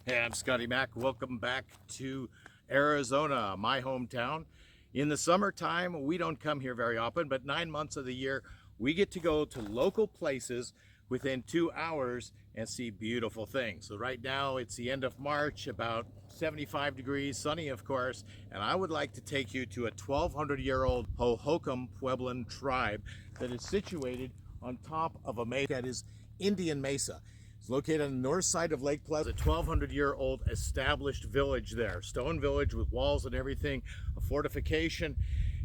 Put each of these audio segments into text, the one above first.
Hey, I'm Scotty Mack. Welcome back to Arizona, my hometown. In the summertime, we don't come here very often, but 9 months of the year, we get to go to local places within 2 hours and see beautiful things. So right now, it's the end of March, about 75 degrees, sunny of course, and I would like to take you to a 1,200-year-old Hohokam Pueblan tribe that is situated on top of a mesa that is Indian Mesa. It's located on the north side of Lake Pleasant, a 1,200-year-old established village there. Stone village with walls and everything, a fortification,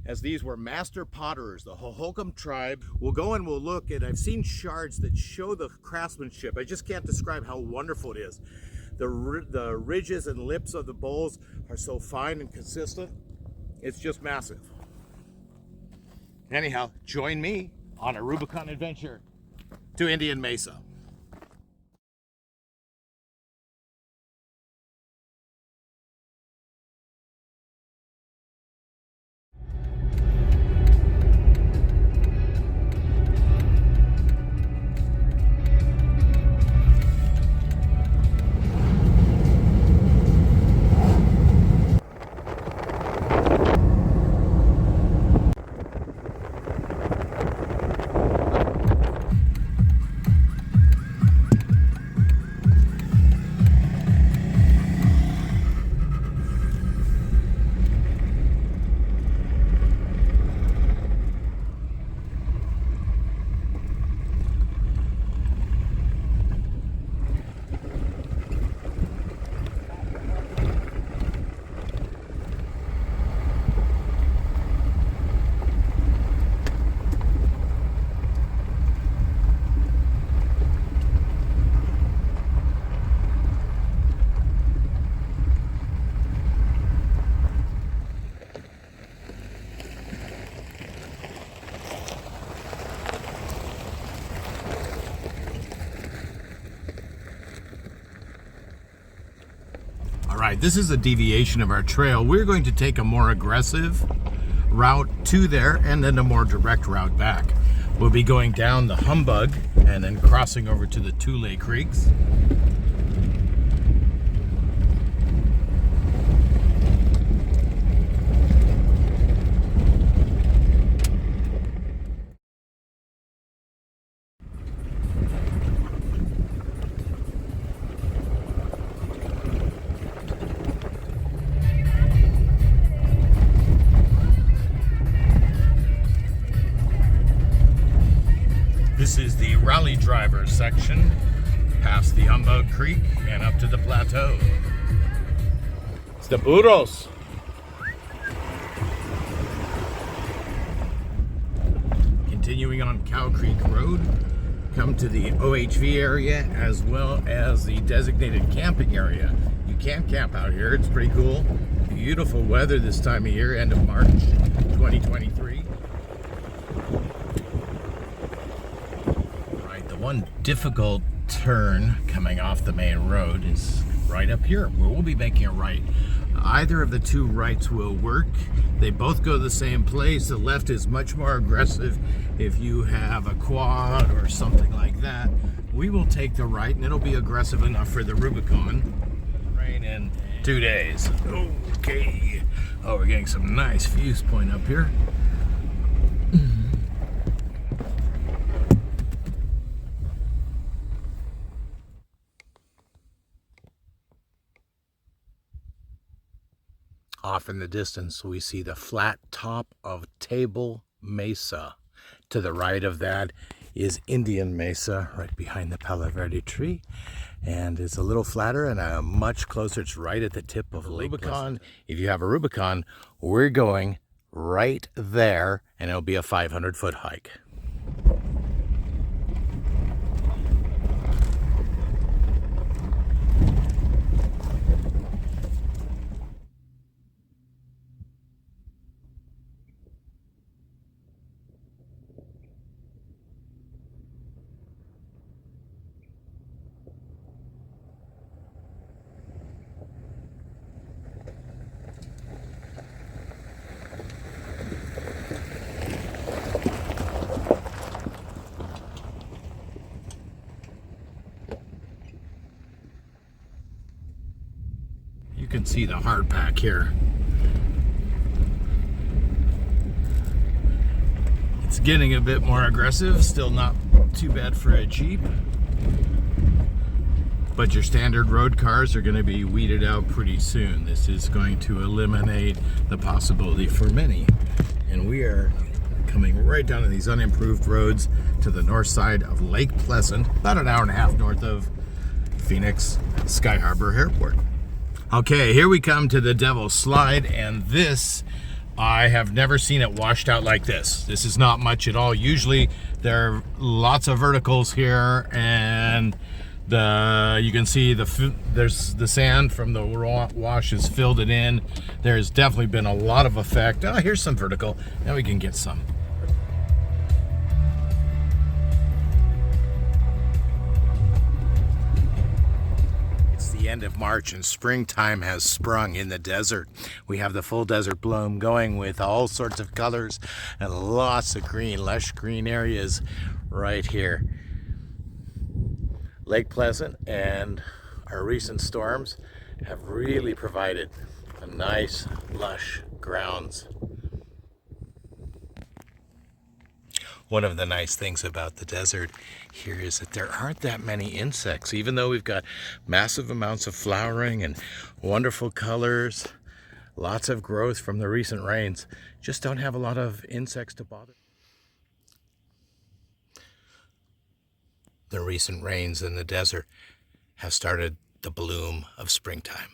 as these were master potterers. The Hohokam tribe. We'll go and we'll look, and I've seen shards that show the craftsmanship. I just can't describe how wonderful it is. The ridges and lips of the bowls are so fine and consistent. It's just massive. Anyhow, join me on a Rubicon adventure to Indian Mesa. All right, this is a deviation of our trail. We're going to take a more aggressive route to there and then a more direct route back. We'll be going down the Humbug and then crossing over to the Tule Creeks. This is the rally driver section, past the Humbug Creek and up to the plateau. It's the burros. Continuing on Cow Creek Road, come to the OHV area as well as the designated camping area. You can camp out here, it's pretty cool. Beautiful weather this time of year, end of March 2023. One difficult turn coming off the main road is right up here where we'll be making a right. Either of the two rights will work. They both go to the same place. The left is much more aggressive if you have a quad or something like that. We will take the right and it'll be aggressive enough for the Rubicon. Rain in 2 days. Okay. Oh, we're getting some nice views point up here. Off in the distance, we see the flat top of Table Mesa. To the right of that is Indian Mesa, right behind the Palo Verde tree. And it's a little flatter and much closer. It's right at the tip of Lake Rubicon. If you have a Rubicon, we're going right there, and it'll be a 500-foot hike. You can see the hard pack here. It's getting a bit more aggressive, still not too bad for a Jeep. But your standard road cars are going to be weeded out pretty soon. This is going to eliminate the possibility for many. And we are coming right down to these unimproved roads to the north side of Lake Pleasant, about an hour and a half north of Phoenix Sky Harbor Airport. Okay, here we come to the Devil's Slide, and this, I have never seen it washed out like this. This is not much at all. Usually there are lots of verticals here, and you can see there's the sand from the wash has filled it in. There's definitely been a lot of effect. Oh, here's some vertical. Now we can get some. End of March and springtime has sprung in the desert. We have the full desert bloom going with all sorts of colors and lots of green, lush green areas right here. Lake Pleasant and our recent storms have really provided a nice, lush grounds. One of the nice things about the desert here is that there aren't that many insects. Even though we've got massive amounts of flowering and wonderful colors, lots of growth from the recent rains, just don't have a lot of insects to bother. The recent rains in the desert have started the bloom of springtime.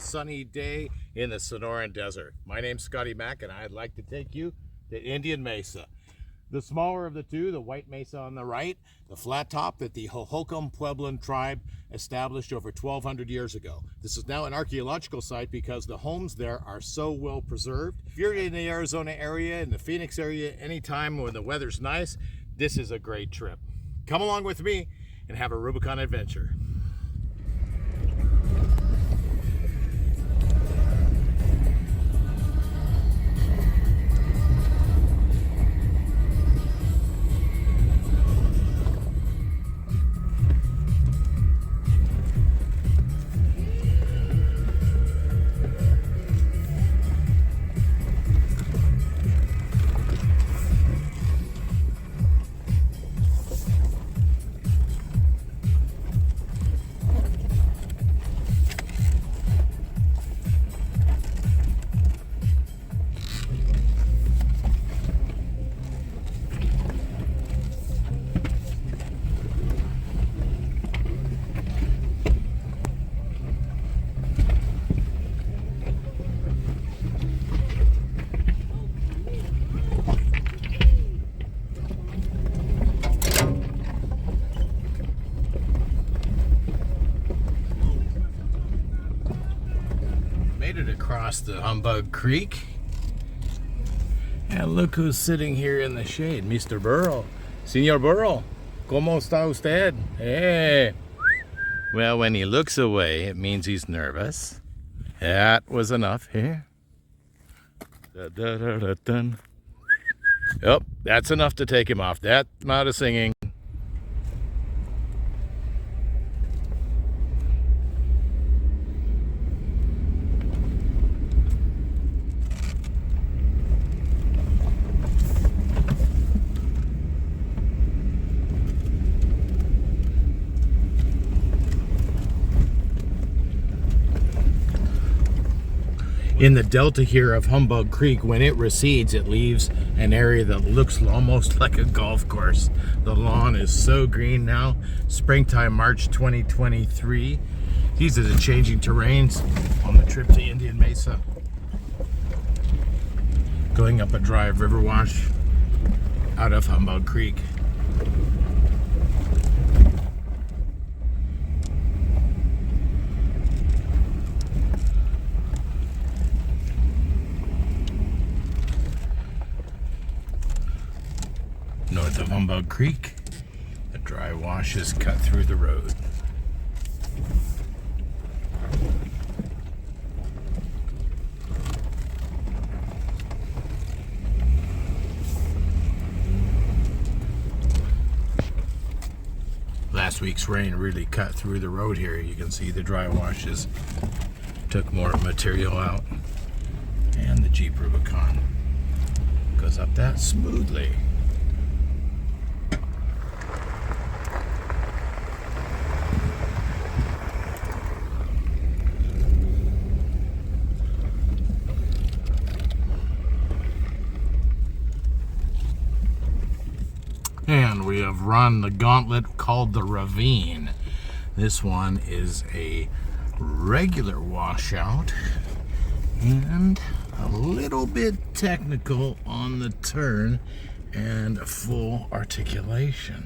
Sunny day in the Sonoran Desert. My name's Scotty Mack, and I'd like to take you to Indian Mesa. The smaller of the two, the White Mesa on the right, the flat top that the Hohokam Pueblan tribe established over 1,200 years ago. This is now an archaeological site because the homes there are so well preserved. If you're in the Arizona area, in the Phoenix area, anytime when the weather's nice, this is a great trip. Come along with me and have a Rubicon adventure. Across the Humbug Creek, and look who's sitting here in the shade. Mr. Burrow. Señor Burrow, ¿cómo está usted? Hey. Well, when he looks away, it means he's nervous. That was enough here. Oh, that's enough to take him off. That amount of singing. In the delta here of Humbug Creek, when it recedes, it leaves an area that looks almost like a golf course. The lawn is so green now. Springtime, March 2023. These are the changing terrains on the trip to Indian Mesa. Going up a dry river wash out of Humbug Creek. north of Humbug Creek. The dry washes cut through the road. Last week's rain really cut through the road here. You can see the dry washes took more material out, and the Jeep Rubicon goes up that smoothly. And we have run the gauntlet called the Ravine. This one is a regular washout and a little bit technical on the turn and a full articulation.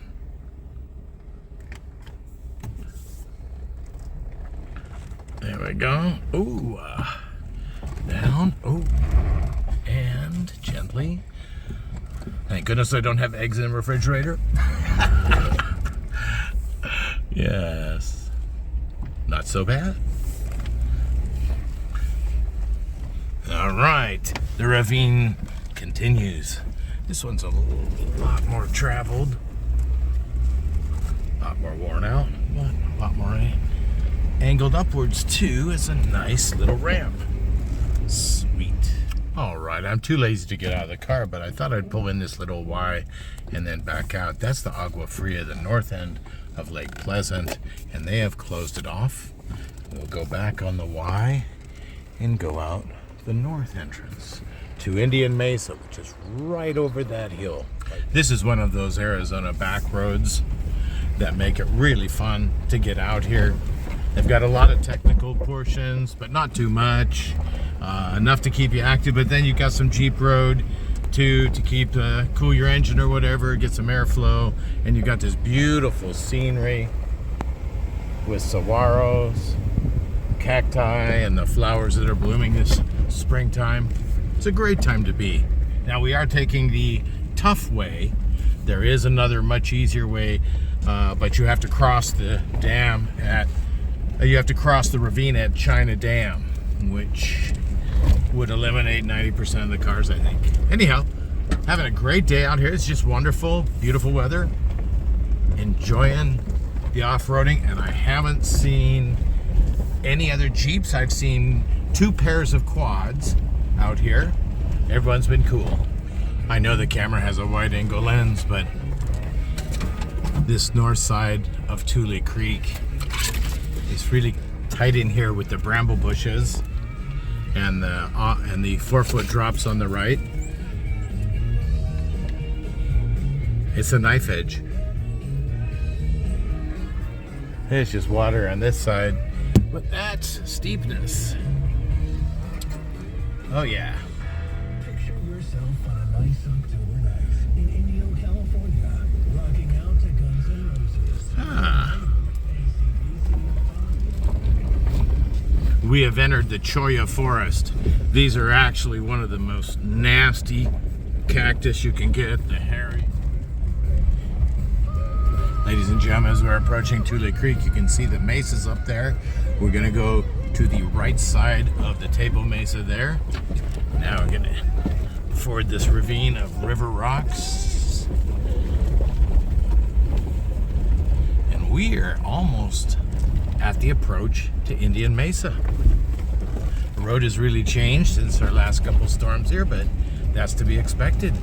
There we go. Ooh, down. Oh, and gently. Thank goodness I don't have eggs in the refrigerator. Yes. Not so bad. All right. The ravine continues. This one's a lot more traveled. A lot more worn out, but a lot more angled upwards too. It's a nice little ramp. Sweet. All right, I'm too lazy to get out of the car, but I thought I'd pull in this little Y and then back out. That's the Agua Fria, the north end of Lake Pleasant, and they have closed it off. We'll go back on the Y and go out the north entrance to Indian Mesa, which is right over that hill. This is one of those Arizona back roads that make it really fun to get out here. They've got a lot of technical portions, but not too much. Enough to keep you active, but then you've got some Jeep road to keep cool your engine or whatever, get some airflow, and you've got this beautiful scenery with saguaros, cacti, and the flowers that are blooming this springtime. It's a great time to be. Now we are taking the tough way. There is another much easier way, but you have to cross the dam at you have to cross the ravine at China Dam, which would eliminate 90% of the cars, I think. Anyhow, having a great day out here. It's just wonderful, beautiful weather. Enjoying the off-roading, and I haven't seen any other Jeeps. I've seen 2 pairs of quads out here. Everyone's been cool. I know the camera has a wide-angle lens, but this north side of Tule Creek is really tight in here with the bramble bushes and the 4-foot drops on the right. It's a knife edge. It's just water on this side, but that's steepness. Oh yeah. Picture yourself on a nice October night in Indio, California, rocking out to Guns N' Roses. Ah. We have entered the Cholla Forest. These are actually one of the most nasty cactus you can get, the hairy. Ladies and gentlemen, as we're approaching Tule Creek, you can see the mesas up there. We're gonna go to the right side of the Table Mesa there. Now we're gonna ford this ravine of river rocks. And we are almost at the approach to Indian Mesa. The road has really changed since our last couple storms here, but that's to be expected.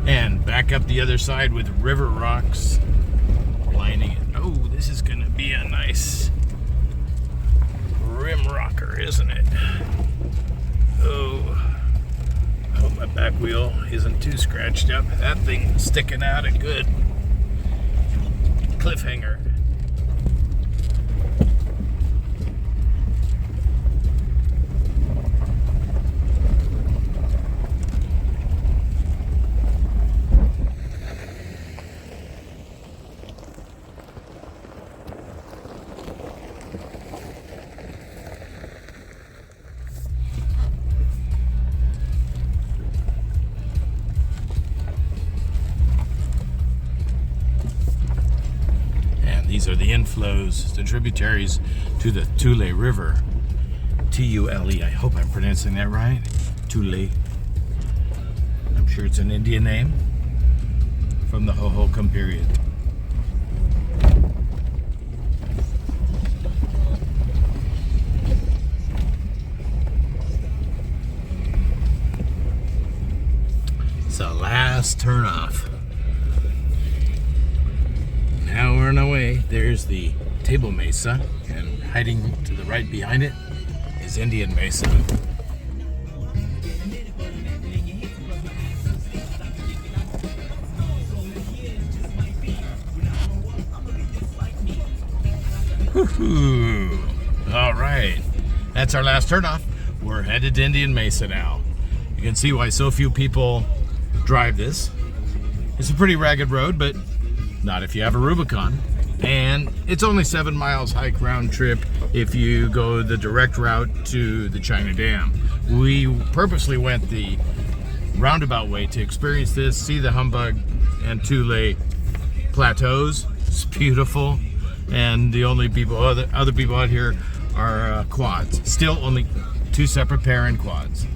And back up the other side with river rocks lining it. Oh, this is gonna be a nice rim rocker, isn't it? Oh. I hope my back wheel isn't too scratched up. That thing's sticking out a good cliffhanger. These are the inflows, the tributaries to the Tule River. T-U-L-E, I hope I'm pronouncing that right. Tule. I'm sure it's an Indian name from the Hohokam period. So last turnoff. Now we're on our way. There's the Table Mesa, and hiding to the right behind it is Indian Mesa. Woohoo! All right, that's our last turnoff. We're headed to Indian Mesa now. You can see why so few people drive this. It's a pretty ragged road, but not if you have a Rubicon. And it's only 7 miles hike round trip if you go the direct route to the China Dam. We purposely went the roundabout way to experience this, see the Humbug and Tule plateaus. It's beautiful. And the only people, other people out here are quads. Still only 2 separate parent quads.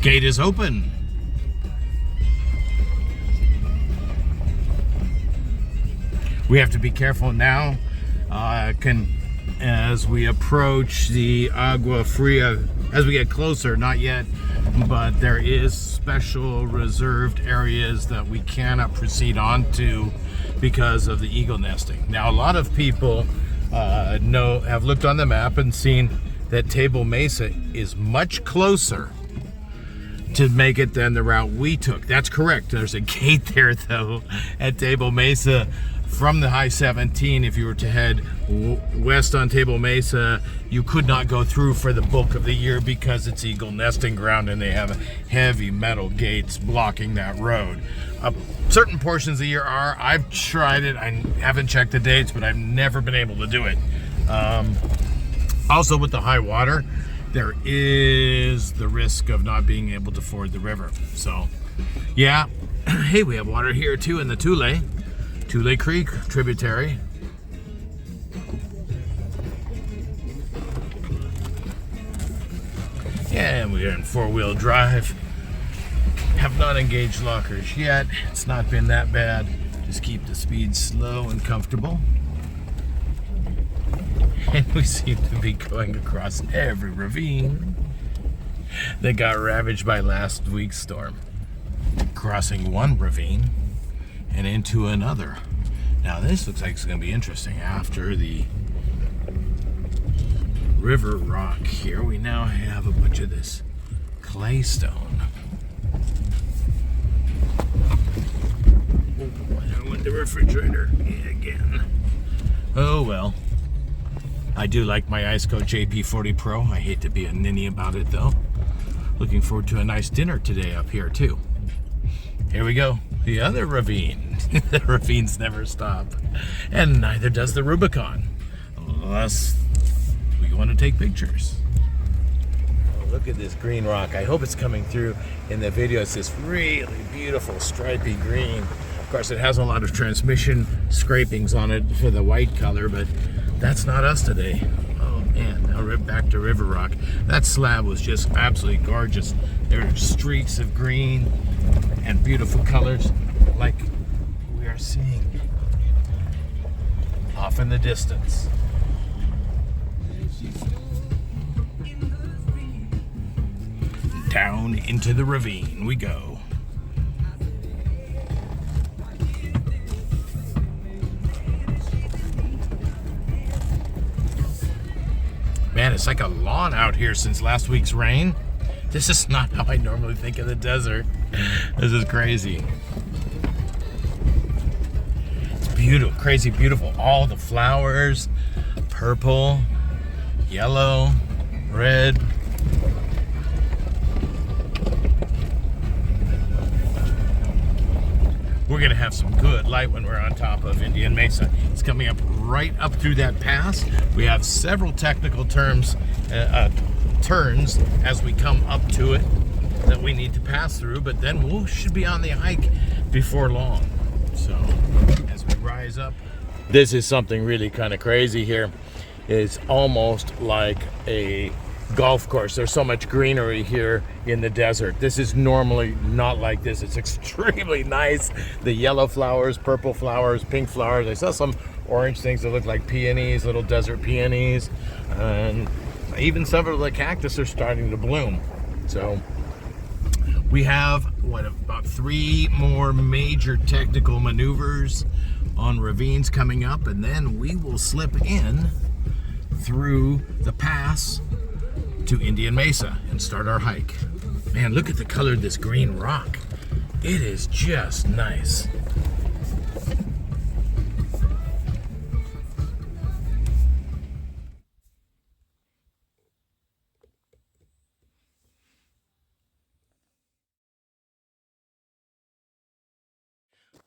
Gate is open. We have to be careful now as we approach the Agua Fria, as we get closer, not yet, but there is special reserved areas that we cannot proceed on to because of the eagle nesting. Now, a lot of people have looked on the map and seen that Table Mesa is much closer to make it than the route we took. That's correct. There's a gate there though at Table Mesa from the I-17. If you were to head west on Table Mesa, you could not go through for the bulk of the year because it's eagle nesting ground and they have heavy metal gates blocking that road. Certain portions of the year are. I've tried it. I haven't checked the dates, but I've never been able to do it. Also with the high water, there is the risk of not being able to ford the river. So, yeah. Hey, we have water here too in the Tule Creek tributary. And we're in 4-wheel drive. Have not engaged lockers yet. It's not been that bad. Just keep the speed slow and comfortable. And we seem to be going across every ravine that got ravaged by last week's storm. Crossing one ravine and into another. Now this looks like it's going to be interesting. After the river rock here, we now have a bunch of this clay stone. Oh, I went the refrigerator again. Oh well. I do like my Ice Coat JP40 Pro. I hate to be a ninny about it though. Looking forward to a nice dinner today up here too. Here we go, the other ravine. The ravines never stop. And neither does the Rubicon. Unless we want to take pictures. Oh, look at this green rock. I hope it's coming through in the video. It's this really beautiful stripy green. Of course, it has a lot of transmission scrapings on it for the white color, but that's not us today. Oh man, now we're back to River Rock. That slab was just absolutely gorgeous. There are streaks of green and beautiful colors like we are seeing off in the distance. Down into the ravine we go. Man, Man, it's like a lawn out here since last week's rain. This is not how I normally think of the desert. This is crazy. It's beautiful, crazy beautiful. All the flowers, purple, yellow, red. We're gonna have some good light when we're on top of Indian Mesa. It's coming up right up through that pass. We have several technical turns as we come up to it that we need to pass through, but then we should be on the hike before long. So as we rise up, this is something really kind of crazy here. It's almost like a golf course. There's so much greenery here in the desert. This is normally not like this. It's extremely nice. The yellow flowers, purple flowers, pink flowers. I saw some orange things that look like peonies, little desert peonies, and even some of the cactus are starting to bloom. So we have about 3 more major technical maneuvers on ravines coming up, and then we will slip in through the pass to Indian Mesa and start our hike. Man, look at the color of this green rock. It is just nice.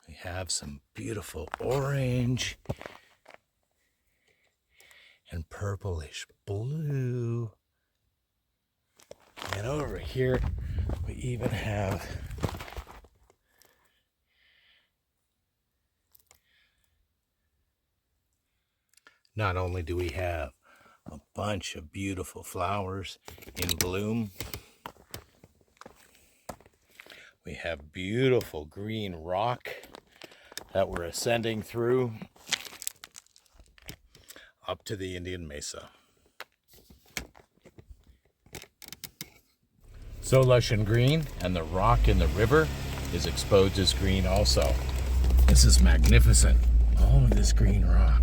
We have some beautiful orange and purplish blue. And over here, we even have not only do we have a bunch of beautiful flowers in bloom, we have beautiful green rock that we're ascending through up to the Indian Mesa. So lush and green, and the rock in the river is exposed as green also. This is magnificent. All of this green rock.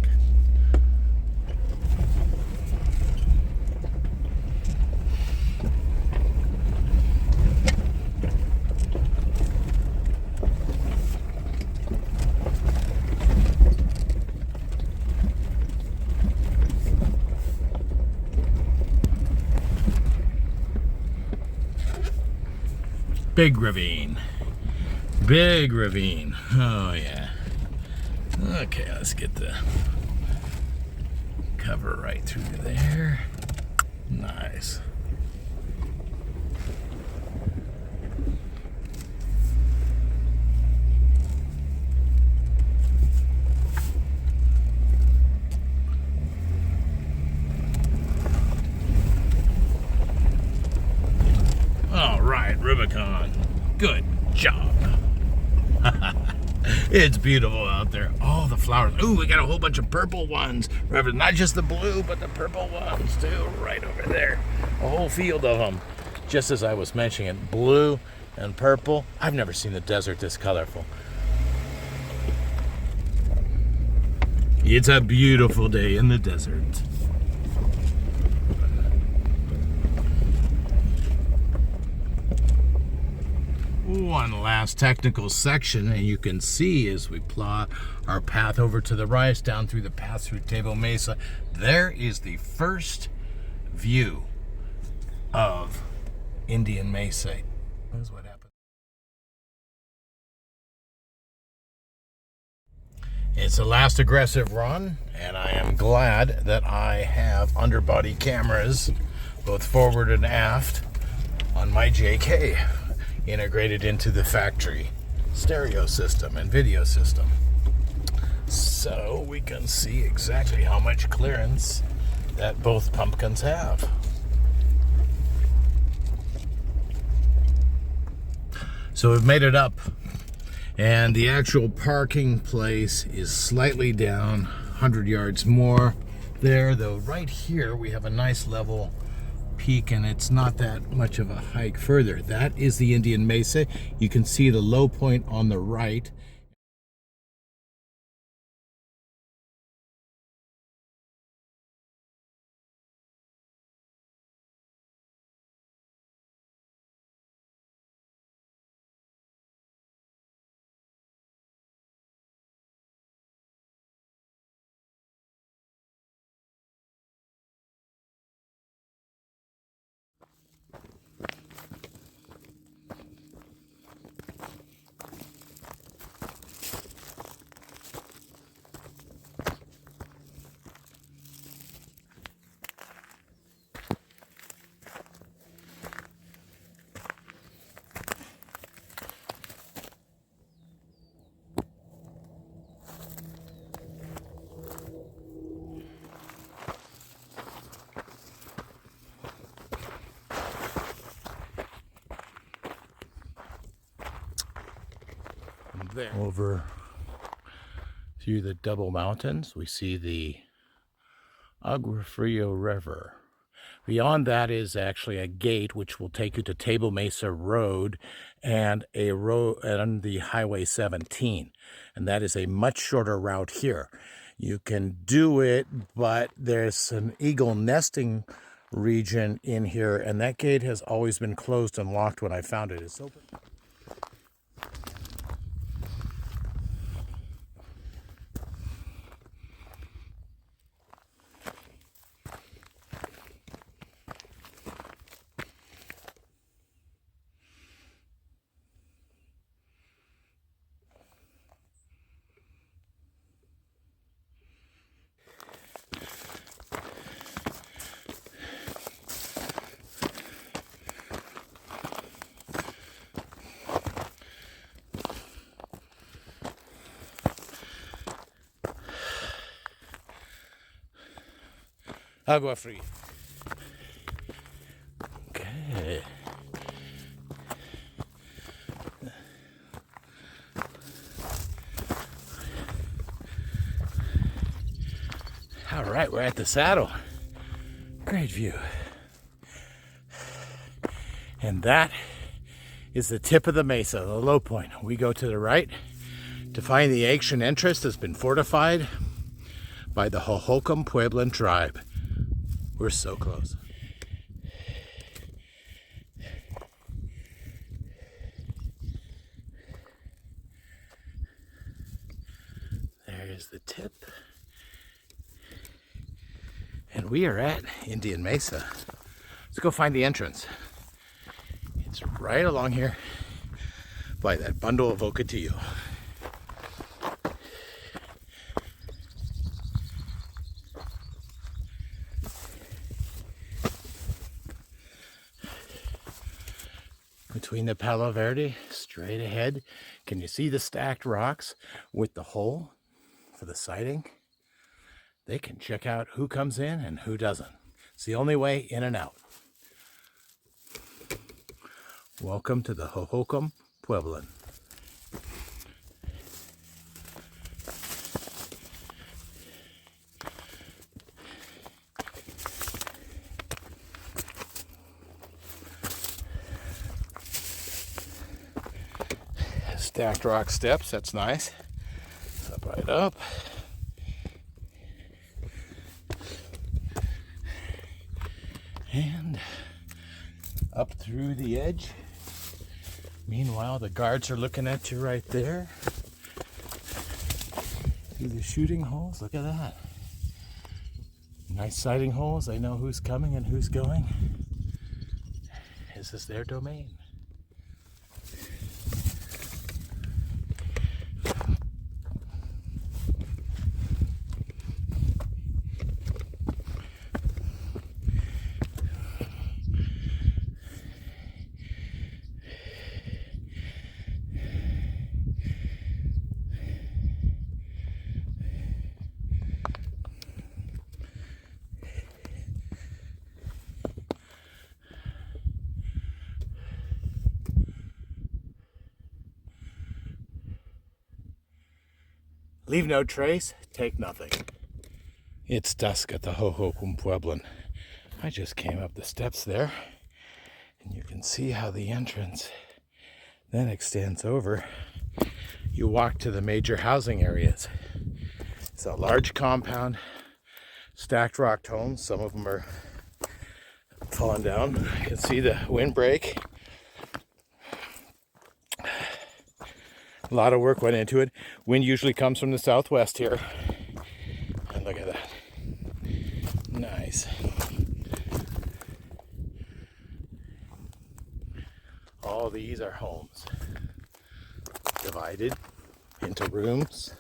Big ravine. Big ravine. Oh yeah. Okay, let's get the cover right through there. Nice. All right, Rubicon. Good job. It's beautiful out there. Oh, the flowers. Ooh, we got a whole bunch of purple ones. Not just the blue, but the purple ones too, right over there. A whole field of them. Just as I was mentioning it, blue and purple. I've never seen the desert this colorful. It's a beautiful day in the desert. One last technical section, and you can see as we plot our path over to the right down through the path through Table Mesa, there is the first view of Indian Mesa. That's what happened. It's the last aggressive run, and I am glad that I have underbody cameras, both forward and aft, on my JK. Integrated into the factory stereo system and video system, so we can see exactly how much clearance that both pumpkins have. So we've made it up, and the actual parking place is slightly down 100 yards more there, though right here we have a nice level peak, and it's not that much of a hike further. That is the Indian Mesa. You can see the low point on the right. there. Over through the double mountains, we see the Agua Frio River. Beyond that is actually a gate which will take you to Table Mesa Road and a road on the Highway 17. And that is a much shorter route here. You can do it, but there's an eagle nesting region in here, and that gate has always been closed and locked when I found it. It's open. Agua Fria. Okay. All right, we're at the saddle. Great view. And that is the tip of the mesa, the low point. We go to the right to find the ancient entrance that's been fortified by the Hohokam Pueblan tribe. We're so close. There's the tip. And we are at Indian Mesa. Let's go find the entrance. It's right along here by that bundle of ocotillo. Between the Palo Verde, straight ahead. Can you see the stacked rocks with the hole for the sighting? They can check out who comes in and who doesn't. It's the only way in and out. Welcome to the Hohokam Pueblan. Stacked rock steps, that's nice. Up right up. And up through the edge. Meanwhile, the guards are looking at you right there. Through the shooting holes, look at that. Nice sighting holes, they know who's coming and who's going. This is their domain. Leave no trace, take nothing. It's dusk at the Hohokam Pueblan. I just came up the steps there, and you can see how the entrance then extends over. You walk to the major housing areas. It's a large compound, stacked rock homes. Some of them are falling down. You can see the windbreak. A lot of work went into it. Wind usually comes from the southwest here. And look at that. Nice. All these are homes. Divided into rooms.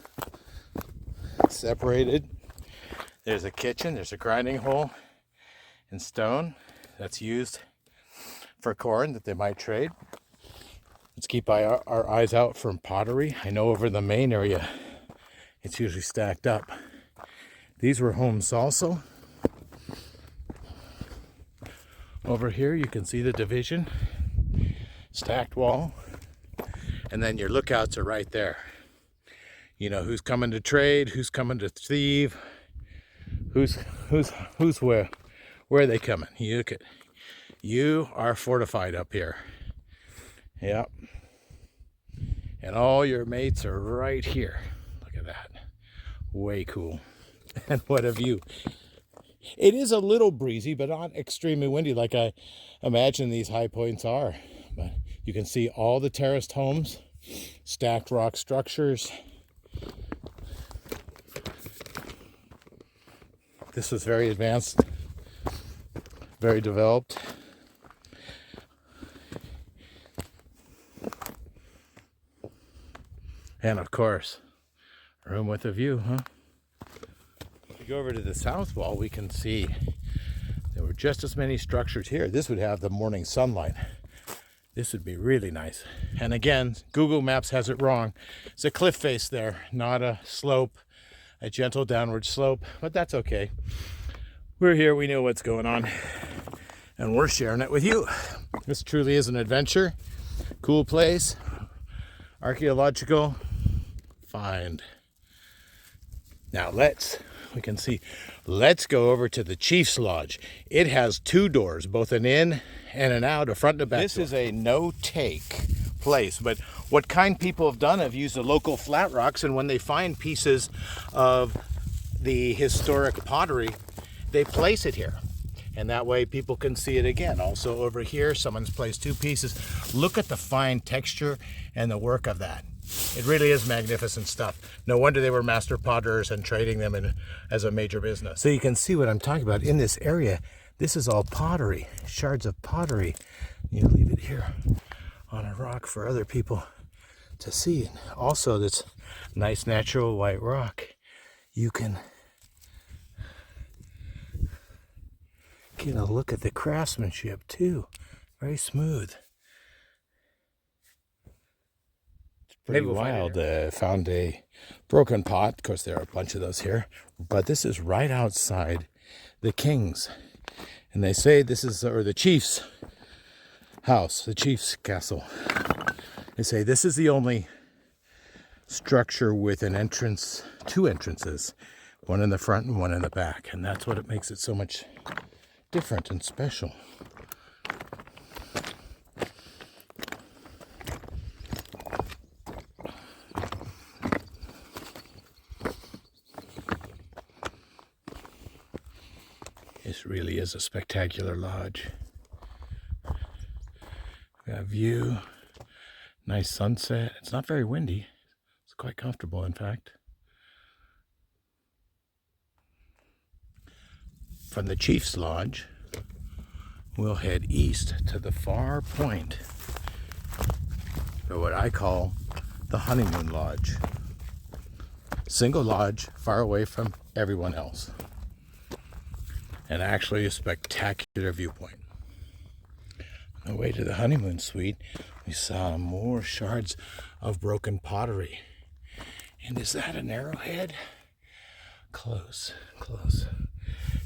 Separated. There's a kitchen. There's a grinding hole in stone that's used for corn that they might trade. Let's keep our eyes out from pottery. I know over the main area, it's usually stacked up. These were homes also. Over here, you can see the division. Stacked wall. and then your lookouts are right there. You know who's coming to trade, who's coming to thieve, who's where are they coming? You are fortified up here. Yep. And all your mates are right here. Look at that. Way cool. And what a view. It is a little breezy, but not extremely windy like I imagine these high points are. But you can see all the terraced homes, stacked rock structures. This was very advanced, very developed. And of course, a room with a view, huh? If we go over to the south wall, we can see there were just as many structures here. This would have the morning sunlight. This would be really nice. And again, Google Maps has it wrong. It's a cliff face there, not a slope, a gentle downward slope, but that's okay. We're here, we know what's going on, and we're sharing it with you. This truly is an adventure. Cool place, archaeological find. Now let's go over to the Chief's Lodge. It has two doors, both an in and an out, a front and a back. This is a no-take place, but what kind people have done have used the local flat rocks, and when they find pieces of the historic pottery, they place it here. And that way people can see it again. Also over here, someone's placed two pieces. Look at the fine texture and the work of that. It really is magnificent stuff. No wonder they were master potters and trading them as a major business. So you can see what I'm talking about. In this area, this is all pottery, shards of pottery. You leave it here on a rock for other people to see. And also this nice natural white rock. You can get a look at the craftsmanship too. Very smooth. Pretty wild. Found a broken pot. Of course, there are a bunch of those here, but this is right outside the king's, and they say this is, or the chief's house, the chief's castle. They say this is the only structure with an entrance, two entrances, one in the front and one in the back, and that's what it makes it so much different and special. This really is a spectacular lodge. We got a view, nice sunset. It's not very windy. It's quite comfortable, in fact. From the Chief's Lodge, we'll head east to the far point, or what I call the Honeymoon Lodge. Single lodge, far away from everyone else. And actually a spectacular viewpoint. On the way to the honeymoon suite, we saw more shards of broken pottery. And is that an arrowhead? Close, close.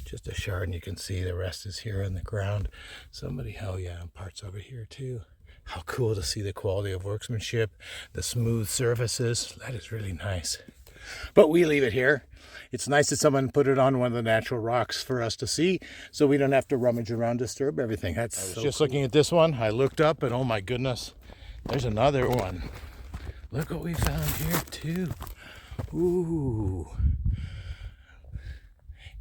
Just a shard, and you can see the rest is here in the ground. Somebody, oh yeah, parts over here too. How cool to see the quality of workmanship, the smooth surfaces. That is really nice. But we leave it here. It's nice that someone put it on one of the natural rocks for us to see, so we don't have to rummage around, disturb everything. I was so just cool. Looking at this one, I looked up, and oh my goodness, there's another one. Look what we found here too. Ooh.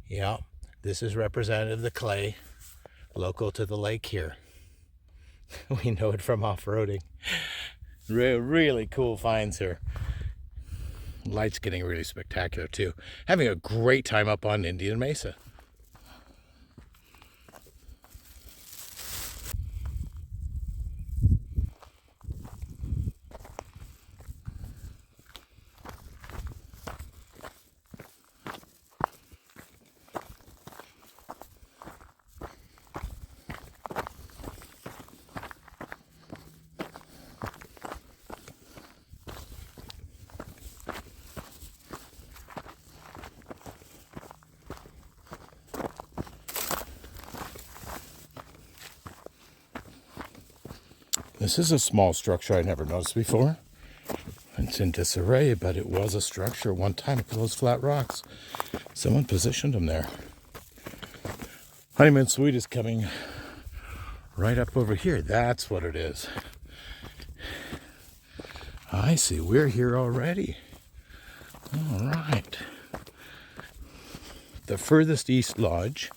Yeah, this is representative of the clay, local to the lake here. We know it from off-roading. Really cool finds here. Light's getting really spectacular too. Having a great time up on Indian Mesa. This is a small structure I never noticed before. It's in disarray, but it was a structure one time. Look at those flat rocks. Someone positioned them there. Honeymoon Suite is coming right up over here. That's what it is. I see. We're here already. All right. The furthest east lodge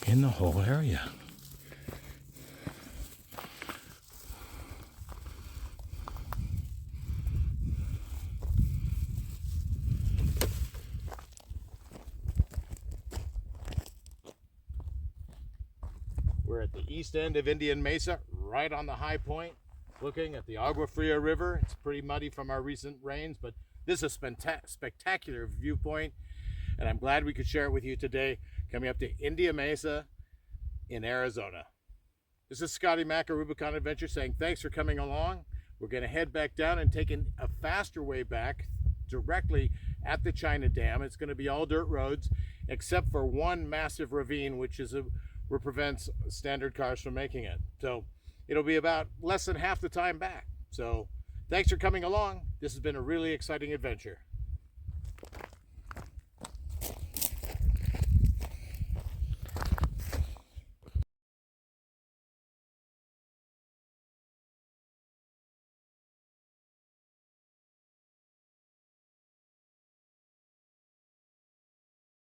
in the whole area. We're at the east end of Indian Mesa, right on the high point, looking at the Agua Fria River. It's pretty muddy from our recent rains, but this is a spectacular viewpoint, and I'm glad we could share it with you today, coming up to Indian Mesa in Arizona. This is Scotty Mack of Rubicon Adventure saying thanks for coming along. We're going to head back down and take a faster way back directly at the China Dam. It's going to be all dirt roads, except for one massive ravine, which prevents standard cars from making it. So it'll be about less than half the time back. So thanks for coming along. This has been a really exciting adventure.